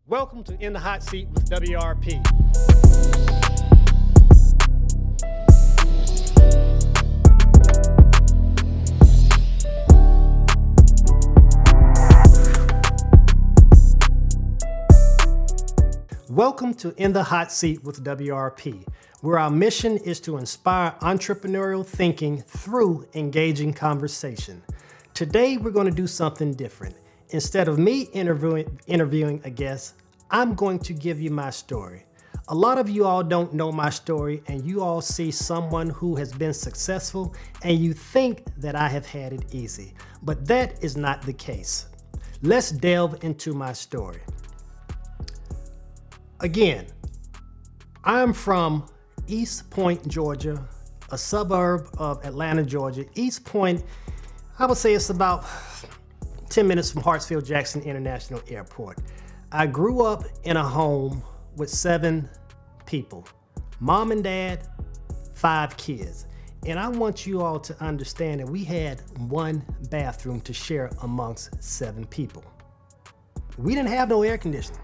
Welcome to In the Hot Seat with WRP. Welcome to In the Hot Seat with WRP, where our mission is to inspire entrepreneurial thinking through engaging conversation. Today, we're going to do something different. Instead of me interviewing a guest, I'm going to give you my story. A lot of you all don't know my story, and you all see someone who has been successful and you think that I have had it easy, but that is not the case. Let's delve into my story. Again, I'm from East Point, Georgia, a suburb of Atlanta, Georgia. East Point, I would say it's about 10 minutes from Hartsfield-Jackson International Airport. I grew up in a home with 7 people, mom and dad, 5 kids. And I want you all to understand that we had one bathroom to share amongst 7 people. We didn't have no air conditioning,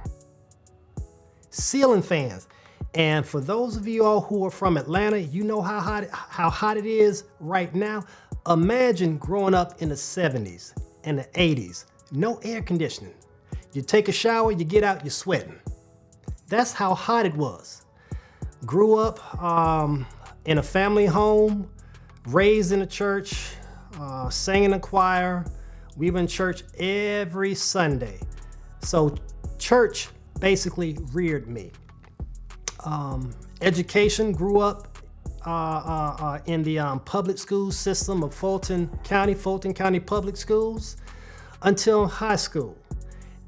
ceiling fans. And for those of you all who are from Atlanta, you know how hot it is right now. Imagine growing up in the 70s and the 80s, no air conditioning. You take a shower, you get out, you're sweating. That's how hot it was. Grew up in a family home, raised in a church, sang in a choir. We were in church every Sunday. So church basically reared me. Education, grew up in the public school system of Fulton County Public Schools until high school.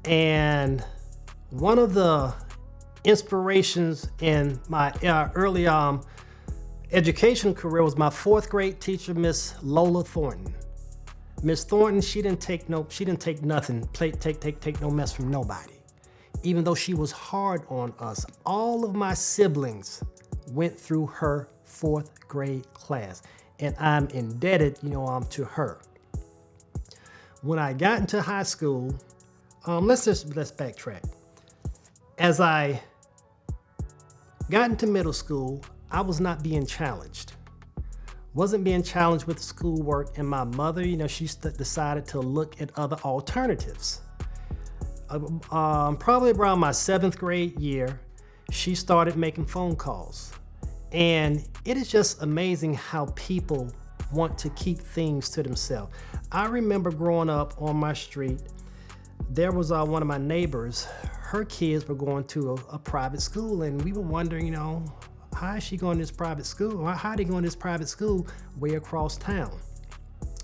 And one of the inspirations in my early educational career was my 4th grade teacher, Miss Lola Thornton. Miss Thornton, she didn't take no mess from nobody. Even though she was hard on us, all of my siblings went through her 4th grade class, and I'm indebted, to her. When I got into high school, let's backtrack. As I got into middle school, I was not being challenged. Wasn't being challenged with schoolwork, and my mother, she decided to look at other alternatives. Probably around my 7th grade year, she started making phone calls. And it is just amazing how people want to keep things to themselves. I remember growing up on my street, there was one of my neighbors, her kids were going to a private school, and we were wondering, how is she going to this private school? How are they going to this private school way across town?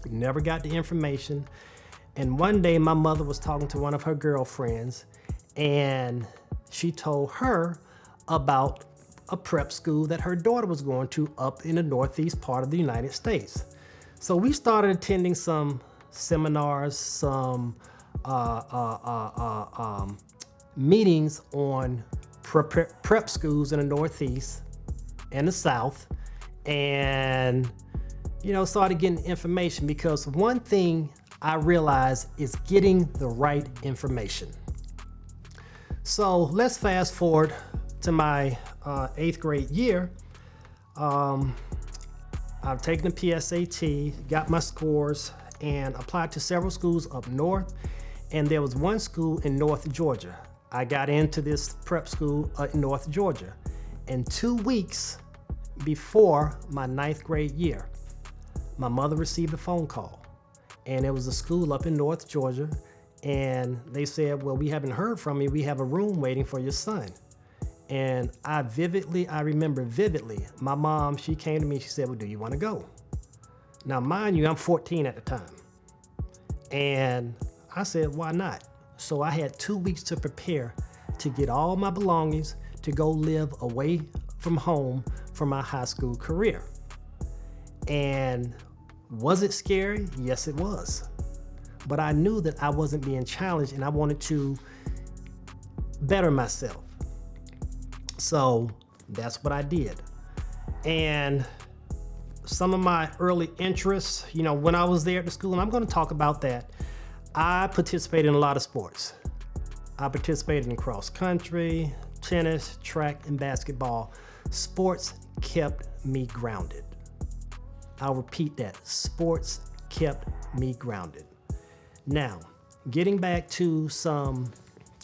Never got the information. And one day my mother was talking to one of her girlfriends, and she told her about a prep school that her daughter was going to up in the northeast part of the United States. So we started attending some seminars, some meetings on prep schools in the northeast and the south, and started getting information, because one thing I realized is getting the right information. So let's fast forward to my 8th grade year. I've taken the PSAT, got my scores, and applied to several schools up north. And there was one school in North Georgia. I got into this prep school in North Georgia. And 2 weeks before my 9th grade year, my mother received a phone call. And it was a school up in North Georgia. And they said, well, we haven't heard from you. We have a room waiting for your son. And I remember vividly, my mom, she came to me, she said, well, do you want to go? Now, mind you, I'm 14 at the time. And I said, why not? So I had 2 weeks to prepare to get all my belongings to go live away from home for my high school career. And was it scary? Yes, it was. But I knew that I wasn't being challenged, and I wanted to better myself. So that's what I did. And some of my early interests, when I was there at the school, and I'm going to talk about that, I participated in a lot of sports. I participated in cross country, tennis, track, and basketball. Sports kept me grounded. I'll repeat that. Sports kept me grounded. Now, getting back to some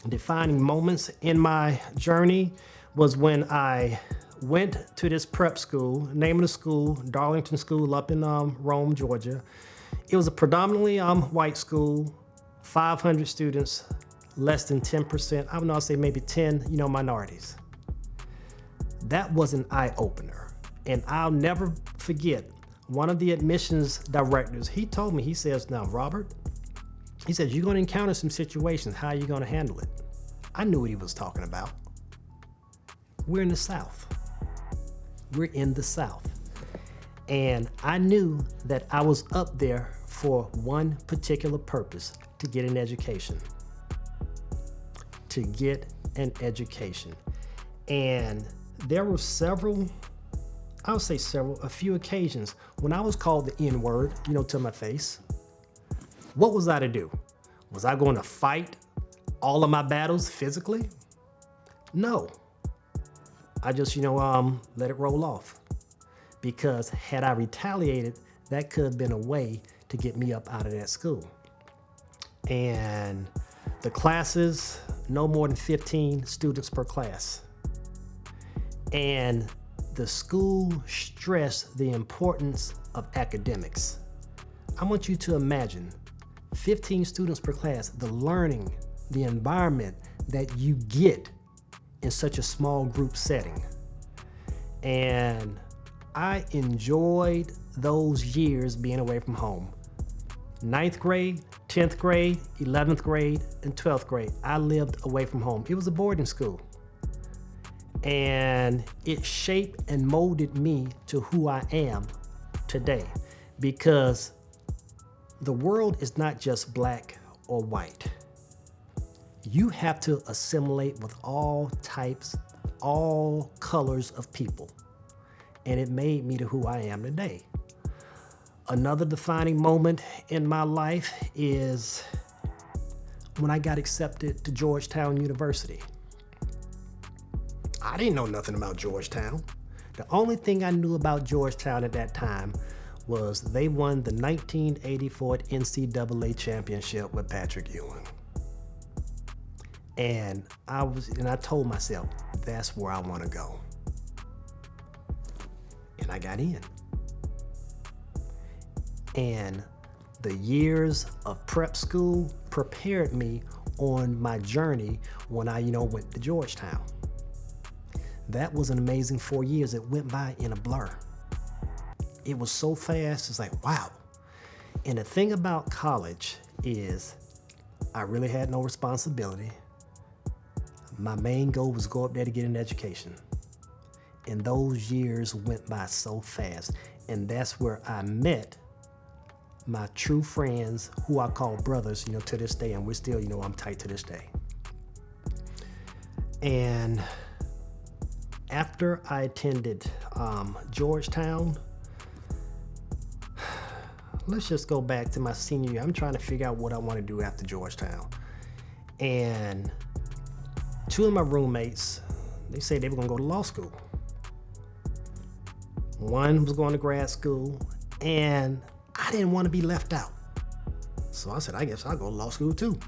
defining moments in my journey was when I went to this prep school, name of the school, Darlington School up in Rome, Georgia. It was a predominantly white school, 500 students, less than 10%, I would not say maybe 10, minorities. That was an eye-opener. And I'll never forget, one of the admissions directors, he told me, he says, now, Robert, he says, you're gonna encounter some situations, how are you gonna handle it? I knew what he was talking about. We're in the South. We're in the South. And I knew that I was up there for one particular purpose, to get an education. To get an education. And there were a few occasions when I was called the N-word, to my face. What was I to do? Was I going to fight all of my battles physically? No. I just, let it roll off. Because had I retaliated, that could have been a way to get me up out of that school. And the classes, no more than 15 students per class. And the school stressed the importance of academics. I want you to imagine 15 students per class, the learning, the environment that you get in such a small group setting. And I enjoyed those years being away from home. 9th grade, 10th grade, 11th grade, and 12th grade, I lived away from home. It was a boarding school. And it shaped and molded me to who I am today. Because the world is not just black or white. You have to assimilate with all types, all colors of people. And it made me to who I am today. Another defining moment in my life is when I got accepted to Georgetown University. I didn't know nothing about Georgetown. The only thing I knew about Georgetown at that time was they won the 1984 NCAA championship with Patrick Ewing. And I told myself, that's where I want to go. And I got in. And the years of prep school prepared me on my journey when I, went to Georgetown. That was an amazing 4 years. It went by in a blur. It was so fast. It's like, wow. And the thing about college is I really had no responsibility. My main goal was to go up there to get an education. And those years went by so fast. And that's where I met my true friends, who I call brothers, to this day. And we're still, I'm tight to this day. And after I attended Georgetown, let's just go back to my senior year. I'm trying to figure out what I want to do after Georgetown. And two of my roommates, they said they were going to go to law school. One was going to grad school, and I didn't want to be left out. So I said, I guess I'll go to law school too.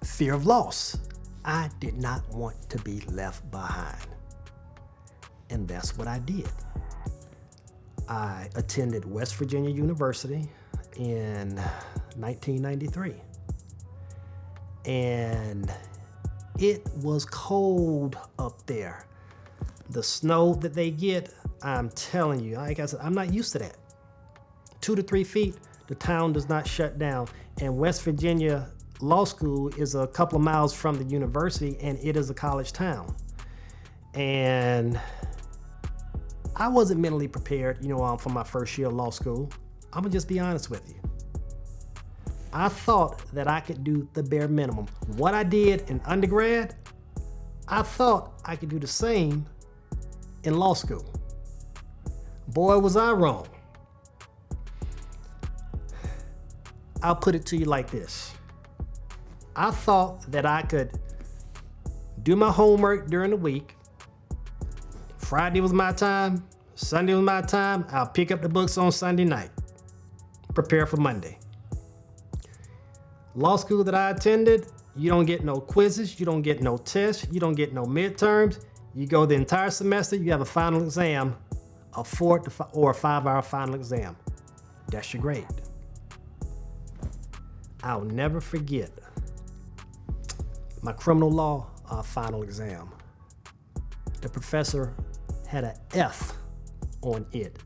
Fear of loss. I did not want to be left behind. And that's what I did. I attended West Virginia University in 1993. And it was cold up there. The snow that they get, I'm telling you, like I said, I'm not used to that. 2 to 3 feet, the town does not shut down. And West Virginia Law School is a couple of miles from the university, and it is a college town. And I wasn't mentally prepared, for my first year of law school. I'm gonna just be honest with you. I thought that I could do the bare minimum. What I did in undergrad, I thought I could do the same in law school. Boy, was I wrong. I'll put it to you like this. I thought that I could do my homework during the week. Friday was my time, Sunday was my time. I'll pick up the books on Sunday night, prepare for Monday. Law school that I attended, you don't get no quizzes, you don't get no tests, you don't get no midterms. You go the entire semester, you have a final exam, a 4 or a 5 hour final exam. That's your grade. I'll never forget my criminal law final exam. The professor had an F on it,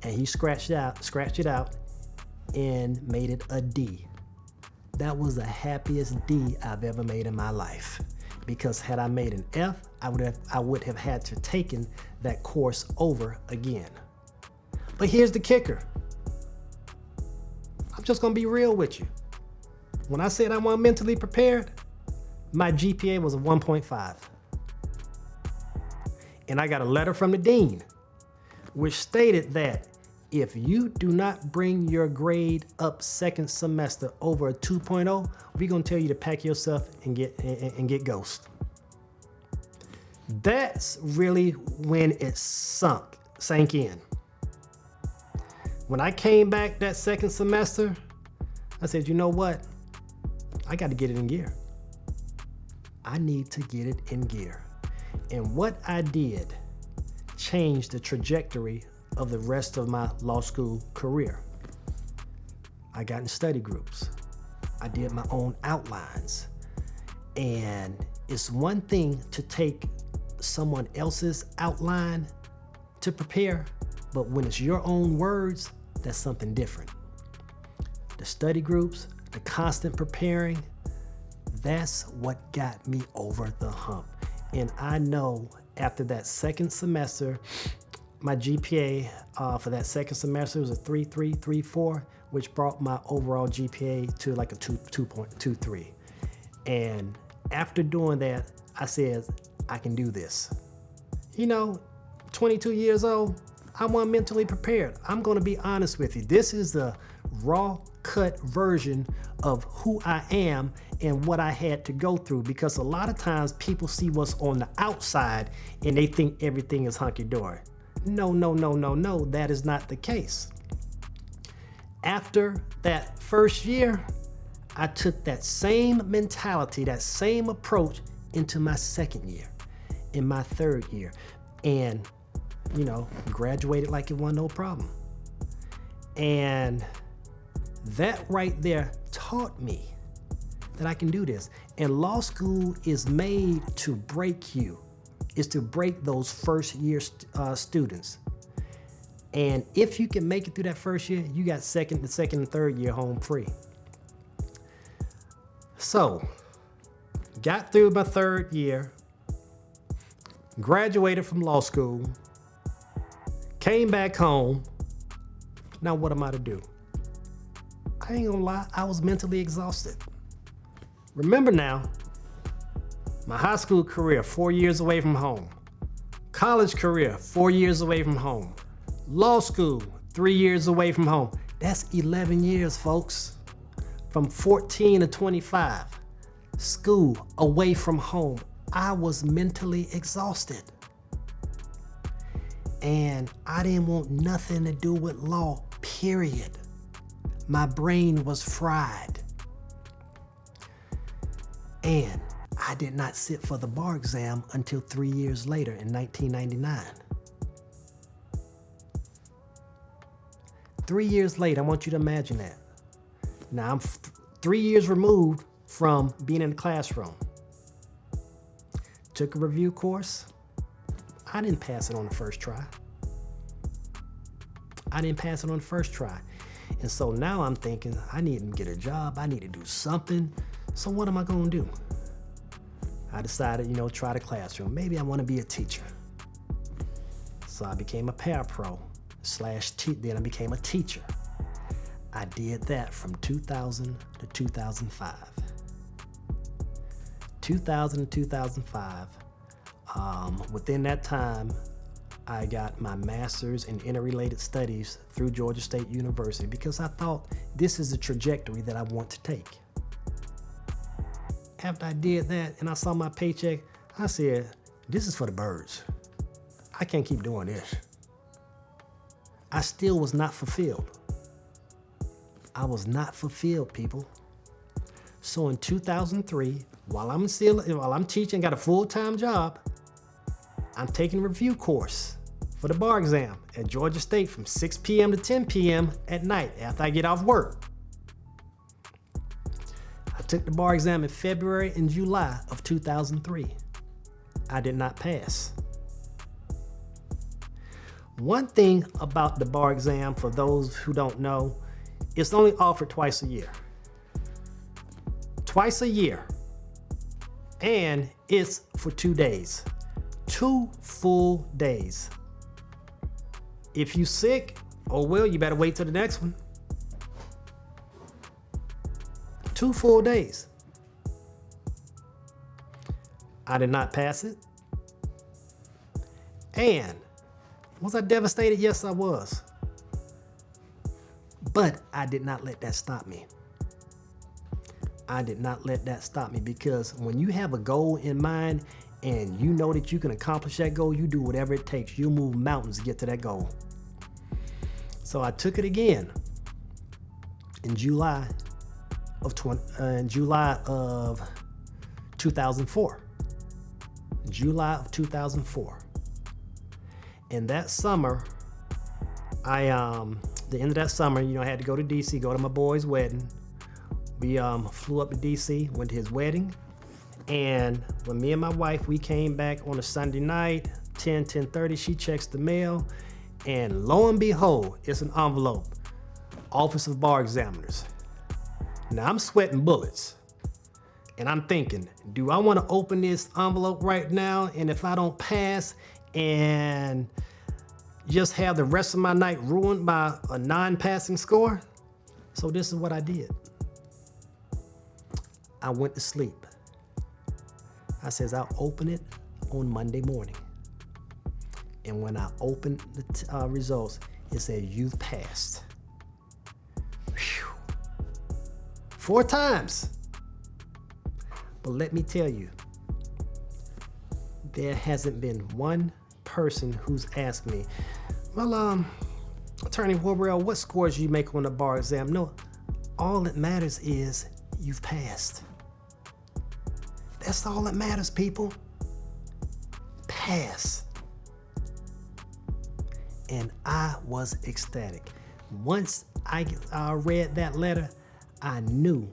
and he scratched it out and made it a D. That was the happiest D I've ever made in my life, because had I made an F, I would have had to taken that course over again. But here's the kicker. I'm just gonna be real with you. When I said I wasn't mentally prepared, my GPA was a 1.5. And I got a letter from the dean, which stated that if you do not bring your grade up second semester over a 2.0, we're gonna tell you to pack yourself and get ghost. That's really when it sank in. When I came back that second semester, I said, you know what? I got to get it in gear. I need to get it in gear. And what I did changed the trajectory of the rest of my law school career. I got in study groups. I did my own outlines. And it's one thing to take someone else's outline to prepare, but when it's your own words, that's something different. The study groups, the constant preparing, that's what got me over the hump. And I know after that second semester, my GPA for that second semester was a 3.334, which brought my overall GPA to like a 2.23. And after doing that, I said, I can do this. 22 years old, I wasn't mentally prepared. I'm gonna be honest with you. This is the raw cut version of who I am and what I had to go through, because a lot of times people see what's on the outside and they think everything is hunky-dory. No, that is not the case. After that first year, I took that same mentality, that same approach into my second year, in my third year, and graduated like it wasn't no problem. And that right there taught me that I can do this. And law school is made to break you. It's to break those first year students. And if you can make it through that first year, you got the second and third year home free. So, got through my third year, graduated from law school, came back home. Now what am I to do? I ain't gonna lie, I was mentally exhausted. Remember now, my high school career, 4 years away from home. College career, 4 years away from home. Law school, 3 years away from home. That's 11 years, folks. From 14 to 25. School, away from home. I was mentally exhausted. And I didn't want nothing to do with law, period. My brain was fried. And I did not sit for the bar exam until 3 years later in 1999. 3 years later, I want you to imagine that. Now I'm 3 years removed from being in the classroom. Took a review course. I didn't pass it on the first try. And so now I'm thinking, I need to get a job. I need to do something. So what am I gonna do? I decided, try the classroom. Maybe I wanna be a teacher. So I became a parapro / then I became a teacher. I did that from 2000 to 2005. 2000 to 2005. Within that time, I got my master's in interrelated studies through Georgia State University because I thought this is a trajectory that I want to take. after I did that and I saw my paycheck, I said, this is for the birds. I can't keep doing this. I still was not fulfilled. I was not fulfilled, people. So in 2003, while I'm teaching, got a full-time job, I'm taking a review course for the bar exam at Georgia State from 6 p.m. to 10 p.m. at night after I get off work. I took the bar exam in February and July of 2003. I did not pass. One thing about the bar exam, for those who don't know, it's only offered twice a year. Twice a year. And it's for 2 days. 2 full days. If you sick, oh well, you better wait till the next one. 2 full days. I did not pass it. And was I devastated? Yes, I was. But I did not let that stop me. I did not let that stop me, because when you have a goal in mind and you know that you can accomplish that goal, you do whatever it takes. You move mountains to get to that goal. So I took it again in July of 2004. July of 2004. And that summer, the end of that summer, I had to go to DC, go to my boy's wedding. We flew up to DC, went to his wedding. And when me and my wife, we came back on a Sunday night, 10:30, she checks the mail. And lo and behold, it's an envelope. Office of Bar Examiners. Now I'm sweating bullets. And I'm thinking, do I want to open this envelope right now? And if I don't pass and just have the rest of my night ruined by a non-passing score? So this is what I did. I went to sleep. I says, I'll open it on Monday morning. And when I opened the results, it said, you've passed. Whew. 4 times. But let me tell you, there hasn't been one person who's asked me, well, Attorney Worrill, what scores you make on the bar exam? No, all that matters is you've passed. That's all that matters, people. Pass. And I was ecstatic. Once I read that letter, I knew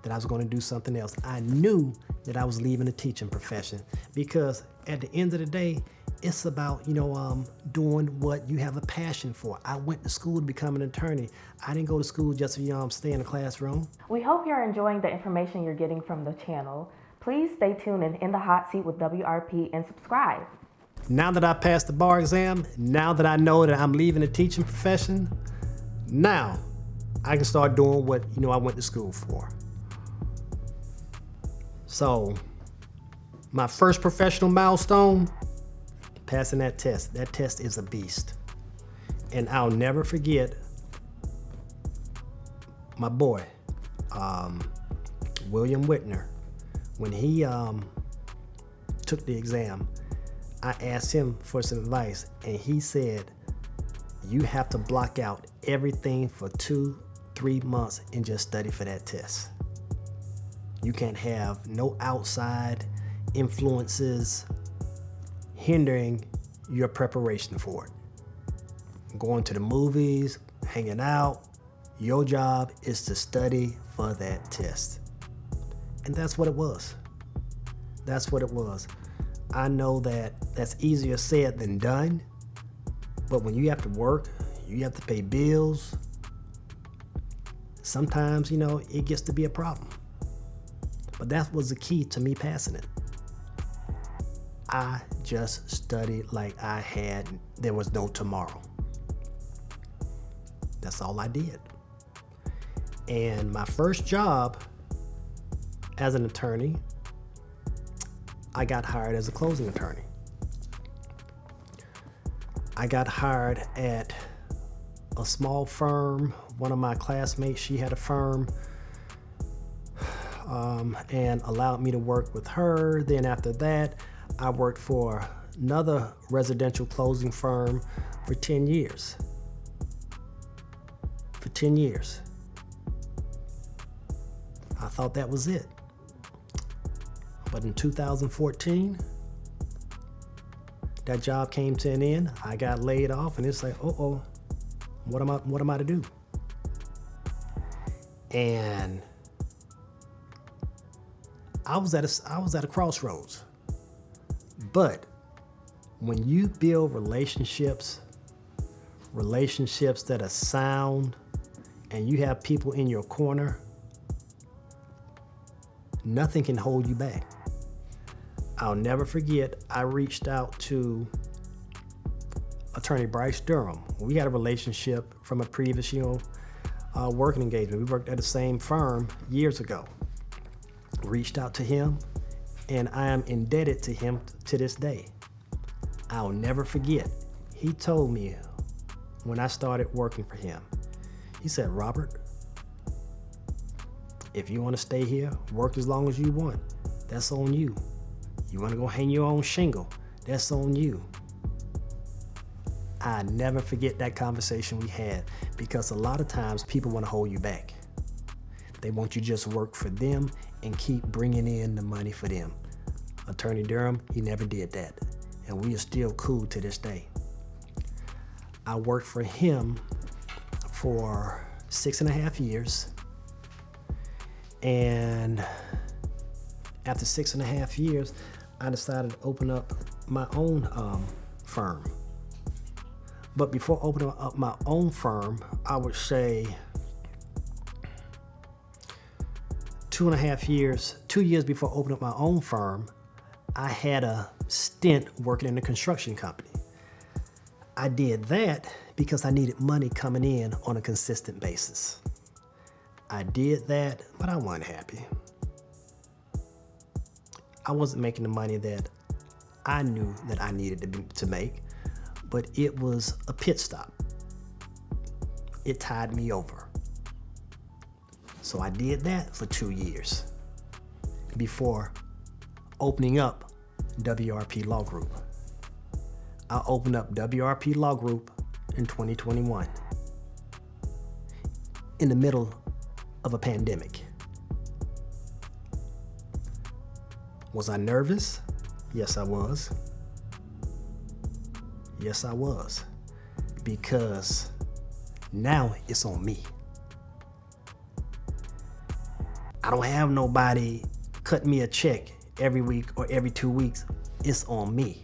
that I was going to do something else. I knew that I was leaving the teaching profession, because at the end of the day, it's about, doing what you have a passion for. I went to school to become an attorney. I didn't go to school just to stay in the classroom. We hope you're enjoying the information you're getting from the channel. Please stay tuned and In the Hot Seat with WRP and subscribe. Now that I passed the bar exam, now that I know that I'm leaving the teaching profession, now I can start doing what I went to school for. So my first professional milestone, passing that test. That test is a beast. And I'll never forget my boy, William Whitner. When he took the exam, I asked him for some advice, and he said, you have to block out everything for 2-3 months and just study for that test. You can't have no outside influences hindering your preparation for it. Going to the movies, hanging out, your job is to study for that test. And that's what it was. That's what it was. I know that that's easier said than done, but when you have to work, you have to pay bills, sometimes, it gets to be a problem. But that was the key to me passing it. I just studied like there was no tomorrow. That's all I did. And my first job as an attorney, I got hired as a closing attorney. I got hired at a small firm. One of my classmates, she had a firm. and allowed me to work with her. Then after that, I worked for another residential closing firm for 10 years. For 10 years. I thought that was it. But in 2014, that job came to an end. I got laid off, and it's like, what am I to do? And I was at a crossroads. But when you build relationships that are sound, and you have people in your corner, nothing can hold you back. I'll never forget, I reached out to attorney Bryce Durham. We had a relationship from a previous, working engagement. We worked at the same firm years ago. Reached out to him, and I am indebted to him to this day. I'll never forget, he told me when I started working for him, he said, Robert, if you want to stay here, work as long as you want. That's on you. You want to go hang your own shingle, that's on you. I never forget that conversation we had, because a lot of times people want to hold you back. They want you to just work for them and keep bringing in the money for them. Attorney Durham, he never did that. And we are still cool to this day. I worked for him for 6.5 years. And after 6.5 years, I decided to open up my own firm. But before opening up my own firm, I would say 2 years before opening up my own firm, I had a stint working in a construction company. I did that because I needed money coming in on a consistent basis. I did that, but I wasn't happy. I wasn't making the money that I knew that I needed to make, but it was a pit stop. It tied me over. So I did that for 2 years before opening up WRP Law Group. I opened up WRP Law Group in 2021 in the middle of a pandemic. Was I nervous? Yes, I was. Yes, I was. Because now it's on me. I don't have nobody cut me a check every week or every 2 weeks. It's on me.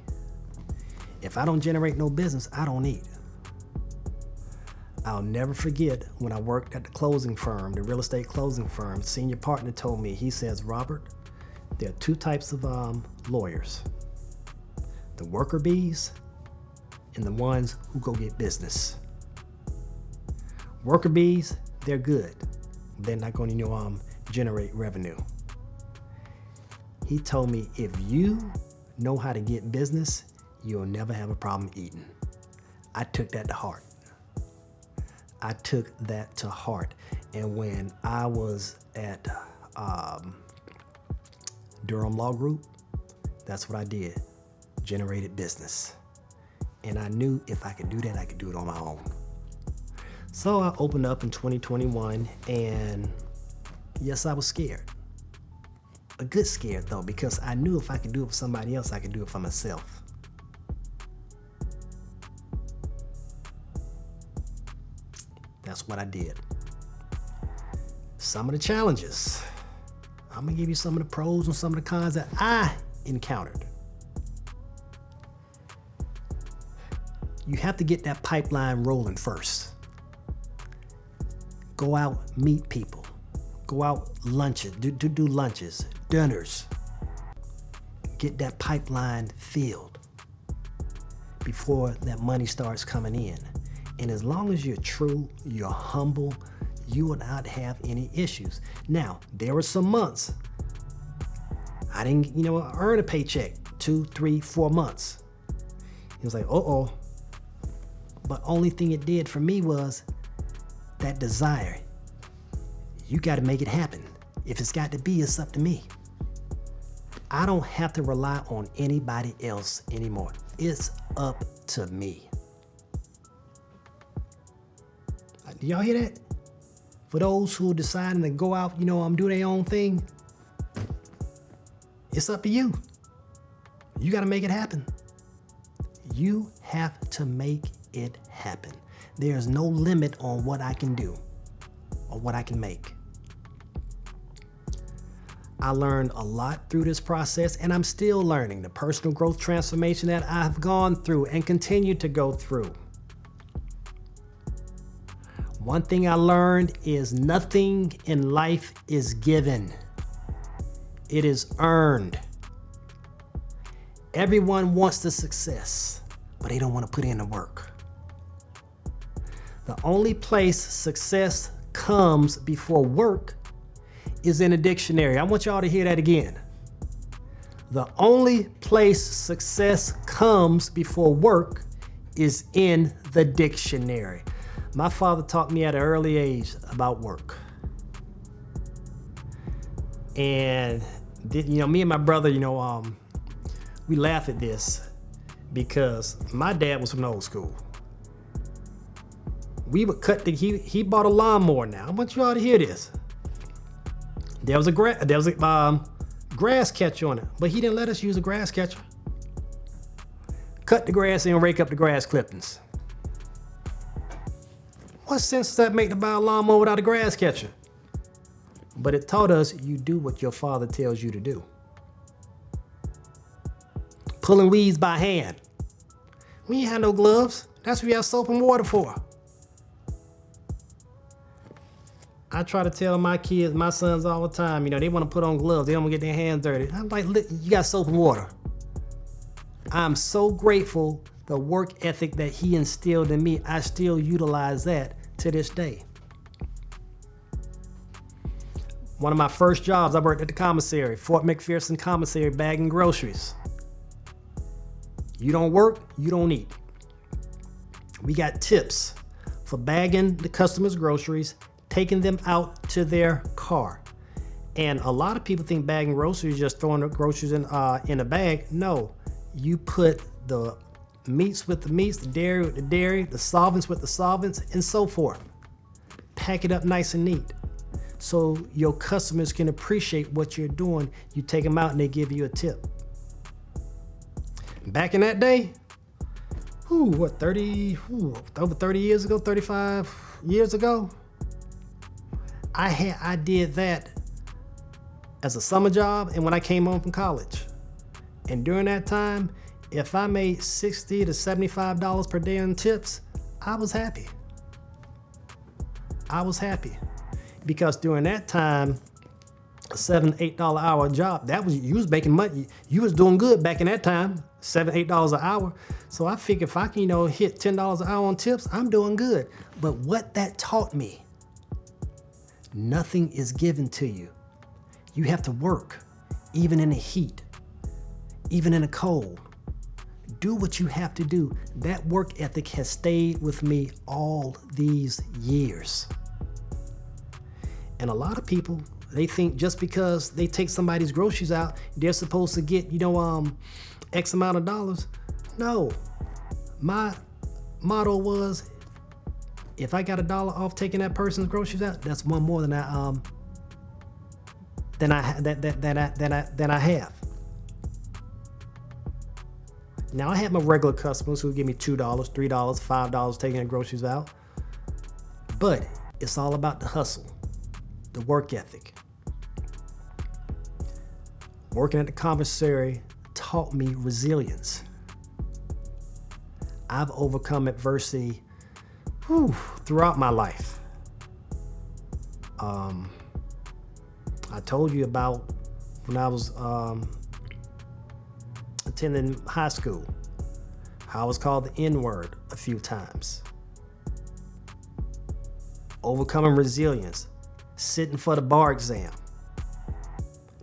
If I don't generate no business, I don't eat. I'll never forget when I worked at the closing firm, the real estate closing firm, senior partner told me, he says, Robert, there are 2 types of lawyers. The worker bees and the ones who go get business. Worker bees, they're good. They're not going to generate revenue. He told me, if you know how to get business, you'll never have a problem eating. I took that to heart. I took that to heart. And when I was at Durham Law Group, that's what I did. Generated business. And I knew if I could do that, I could do it on my own. So I opened up in 2021, and yes, I was scared. A good scared though, because I knew if I could do it for somebody else, I could do it for myself. That's what I did. Some of the challenges. I'm gonna give you some of the pros and some of the cons that I encountered. You have to get that pipeline rolling first. Go out, meet people. Go out lunches, do lunches, dinners. Get that pipeline filled before that money starts coming in. And as long as you're true, you're humble, you will not have any issues. Now, there were some months I didn't, earn a paycheck, 2, 3, 4 months. It was like, But only thing it did for me was that desire. You got to make it happen. If it's got to be, it's up to me. I don't have to rely on anybody else anymore. It's up to me. Do y'all hear that? For those who are deciding to go out, do their own thing, it's up to you. You got to make it happen. You have to make it happen. There's no limit on what I can do or what I can make. I learned a lot through this process, and I'm still learning the personal growth transformation that I've gone through and continue to go through. One thing I learned is nothing in life is given. It is earned. Everyone wants the success, but they don't want to put in the work. The only place success comes before work is in a dictionary. I want y'all to hear that again. The only place success comes before work is in the dictionary. My father taught me at an early age about work. And me and my brother, we laugh at this because my dad was from the old school. We would he bought a lawnmower now. I want you all to hear this. There was a grass catcher on it, but he didn't let us use a grass catcher. Cut the grass and rake up the grass clippings. What sense does that make to buy a lawnmower without a grass catcher? But it taught us you do what your father tells you to do. Pulling weeds by hand. We ain't had no gloves. That's what we have soap and water for. I try to tell my kids, my sons all the time, they want to put on gloves. They don't want to get their hands dirty. I'm like, look, you got soap and water. I'm so grateful the work ethic that he instilled in me, I still utilize that to this day. One of my first jobs, I worked at the commissary, Fort McPherson Commissary, bagging groceries. You don't work, you don't eat. We got tips for bagging the customers' groceries, taking them out to their car. And a lot of people think bagging groceries is just throwing the groceries in a bag. No, you put the meats with the meats, the dairy with the dairy, the solvents with the solvents, and so forth. Pack it up nice and neat so your customers can appreciate what you're doing. You take them out and they give you a tip. Back in that day, over 30 years ago, 35 years ago, I did that as a summer job and when I came home from college. And during that time, if I made $60 to $75 per day in tips, I was happy. Because during that time, a $7, $8 hour job, you was making money. You was doing good back in that time, $7, $8 an hour. So I figured if I can, hit $10 an hour on tips, I'm doing good. But what that taught me, nothing is given to you. You have to work, even in the heat, even in the cold. Do what you have to do. That work ethic has stayed with me all these years. And a lot of people, they think just because they take somebody's groceries out, they're supposed to get, X amount of dollars. No, my motto was, if I got $1 off taking that person's groceries out, that's one more than I have. Now I have my regular customers who give me $2, $3, $5 taking their groceries out. But it's all about the hustle, the work ethic. Working at the commissary taught me resilience. I've overcome adversity throughout my life. I told you about when I was attending high school, how I was called the N-word a few times. Overcoming resilience, sitting for the bar exam,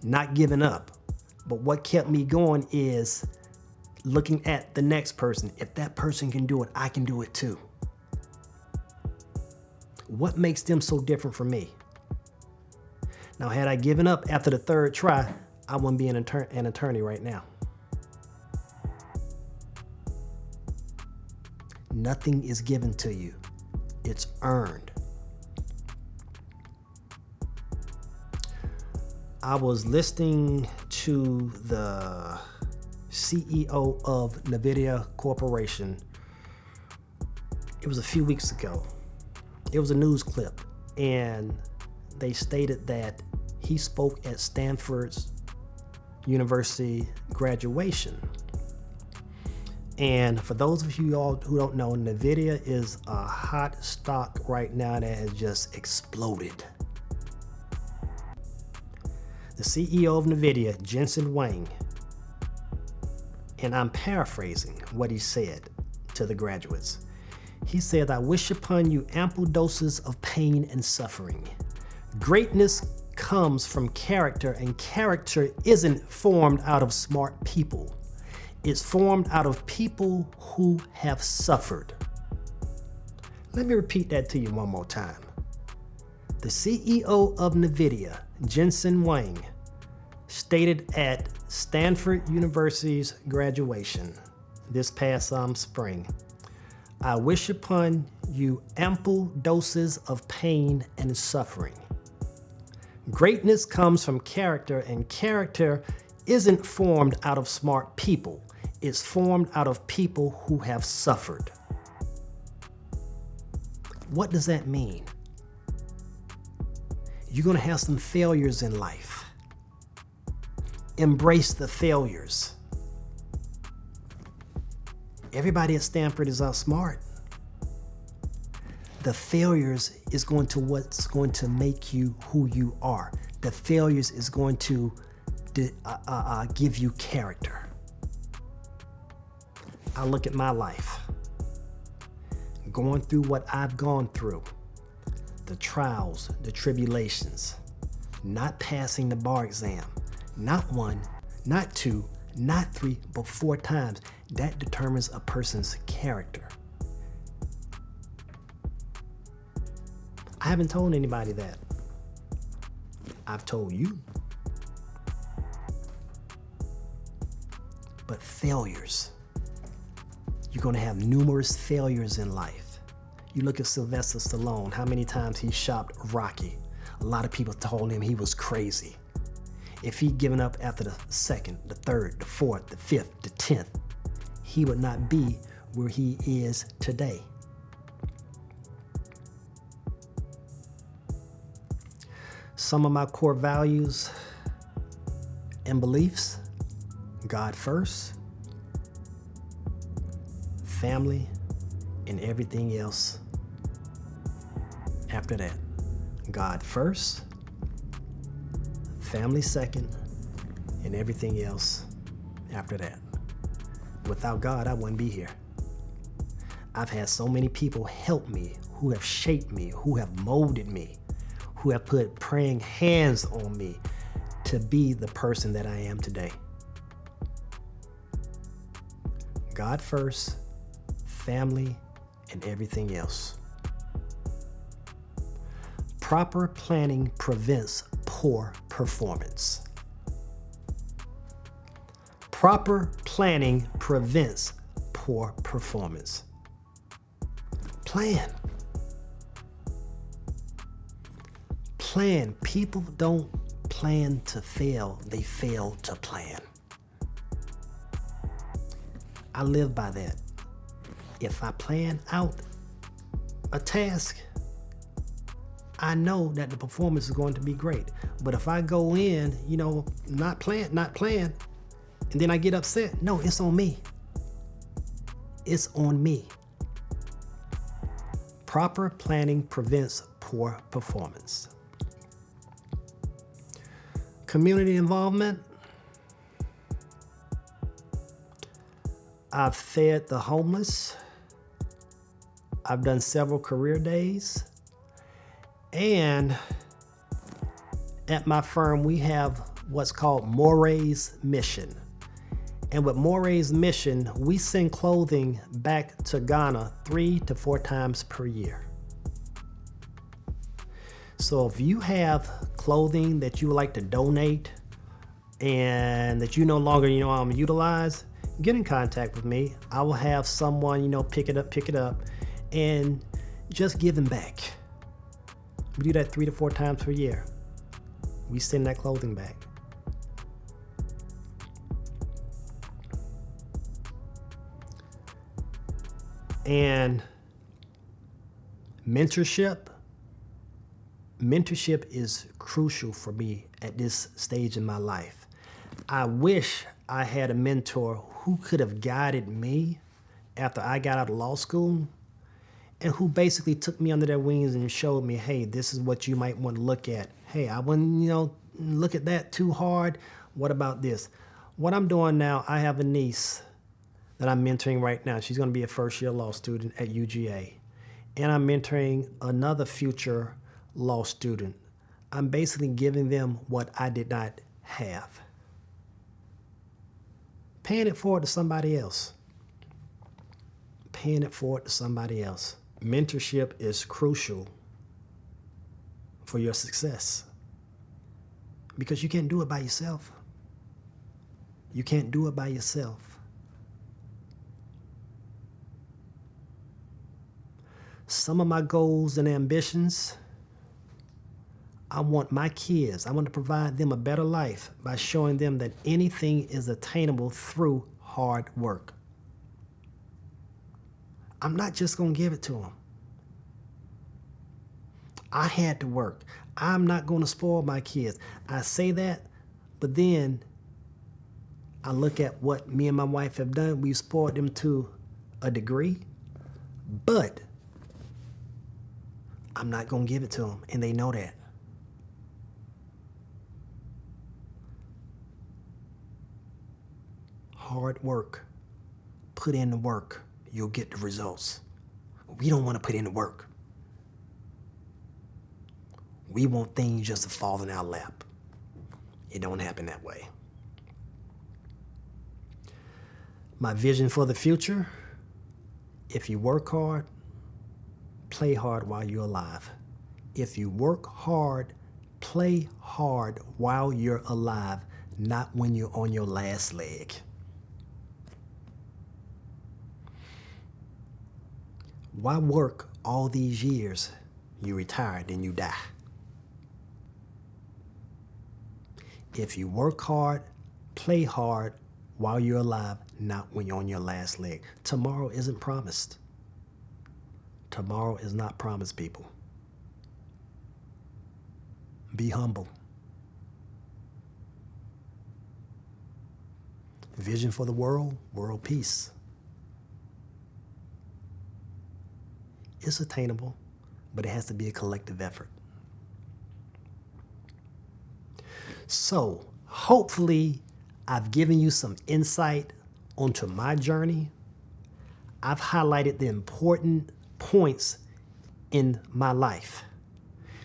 not giving up. But what kept me going is looking at the next person. If that person can do it, I can do it too. What makes them so different from me? Now, had I given up after the third try, I wouldn't be an attorney right now. Nothing is given to you. It's earned. I was listening to the CEO of NVIDIA Corporation. It was a few weeks ago. It was a news clip, and they stated that he spoke at Stanford's University graduation. And for those of you all who don't know, NVIDIA is a hot stock right now that has just exploded. The CEO of NVIDIA, Jensen Huang, and I'm paraphrasing what he said to the graduates. He said, "I wish upon you ample doses of pain and suffering. Greatness comes from character, and character isn't formed out of smart people. It's formed out of people who have suffered." Let me repeat that to you one more time. The CEO of NVIDIA, Jensen Huang, stated at Stanford University's graduation this past spring, "I wish upon you ample doses of pain and suffering. Greatness comes from character, and character isn't formed out of smart people. It's formed out of people who have suffered." What does that mean? You're going to have some failures in life. Embrace the failures. Everybody at Stanford is smart. The failures is what's going to make you who you are. The failures is going to give you character. I look at my life, going through what I've gone through, the trials, the tribulations, not passing the bar exam, not 1, not 2, not 3, but 4 times. That determines a person's character. I haven't told anybody that. I've told you. But failures. You're going to have numerous failures in life. You look at Sylvester Stallone, how many times he shopped Rocky. A lot of people told him he was crazy. If he'd given up after the 2nd, the 3rd, the 4th, the 5th, the 10th, he would not be where he is today. Some of my core values and beliefs: God first, family, and everything else after that. God first, family second, and everything else after that. Without God, I wouldn't be here. I've had so many people help me, who have shaped me, who have molded me, who have put praying hands on me to be the person that I am today. God first, family, and everything else. Proper planning prevents poor performance. Proper planning prevents poor performance. Plan. Plan. People don't plan to fail, they fail to plan. I live by that. If I plan out a task, I know that the performance is going to be great. But if I go in, not plan, and then I get upset, no, it's on me. It's on me. Proper planning prevents poor performance. Community involvement. I've fed the homeless. I've done several career days. And at my firm, we have what's called Moray's Mission. And with Moray's Mission, we send clothing back to Ghana 3 to 4 times per year. So if you have clothing that you would like to donate and that you no longer, utilize, get in contact with me. I will have someone, pick it up, and just give them back. We do that 3 to 4 times per year. We send that clothing back. And mentorship is crucial for me at this stage in my life. I wish I had a mentor who could have guided me after I got out of law school and who basically took me under their wings and showed me, hey, this is what you might want to look at. Hey, I wouldn't, look at that too hard. What about this? What I'm doing now, I have a niece that I'm mentoring right now. She's going to be a first-year law student at UGA. And I'm mentoring another future law student. I'm basically giving them what I did not have. Paying it forward to somebody else. Paying it forward to somebody else. Mentorship is crucial for your success because you can't do it by yourself. You can't do it by yourself. Some of my goals and ambitions, I want my kids, I want to provide them a better life by showing them that anything is attainable through hard work. I'm not just going to give it to them. I had to work. I'm not going to spoil my kids. I say that, but then I look at what me and my wife have done. We've spoiled them to a degree, but I'm not going to give it to them, and they know that. Hard work. Put in the work. You'll get the results. We don't want to put in the work. We want things just to fall in our lap. It don't happen that way. My vision for the future, if you work hard, play hard while you're alive. If you work hard, play hard while you're alive, not when you're on your last leg. Why work all these years? You retire, then you die. If you work hard, play hard while you're alive, not when you're on your last leg. Tomorrow isn't promised. Tomorrow is not promised, people. Be humble. Vision for the world, world peace. It's attainable, but it has to be a collective effort. So, hopefully, I've given you some insight onto my journey. I've highlighted the important points in my life.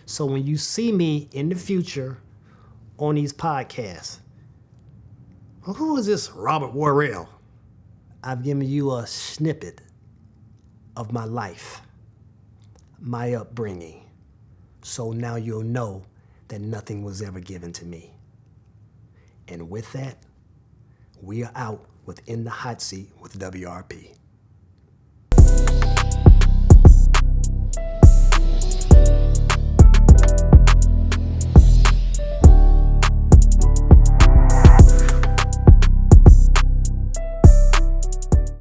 So when you see me in the future on these podcasts, well, who is this Robert Worrill? I've given you a snippet of my life, my upbringing. So now you'll know that nothing was ever given to me. And with that, we are out within the hot seat with WRP.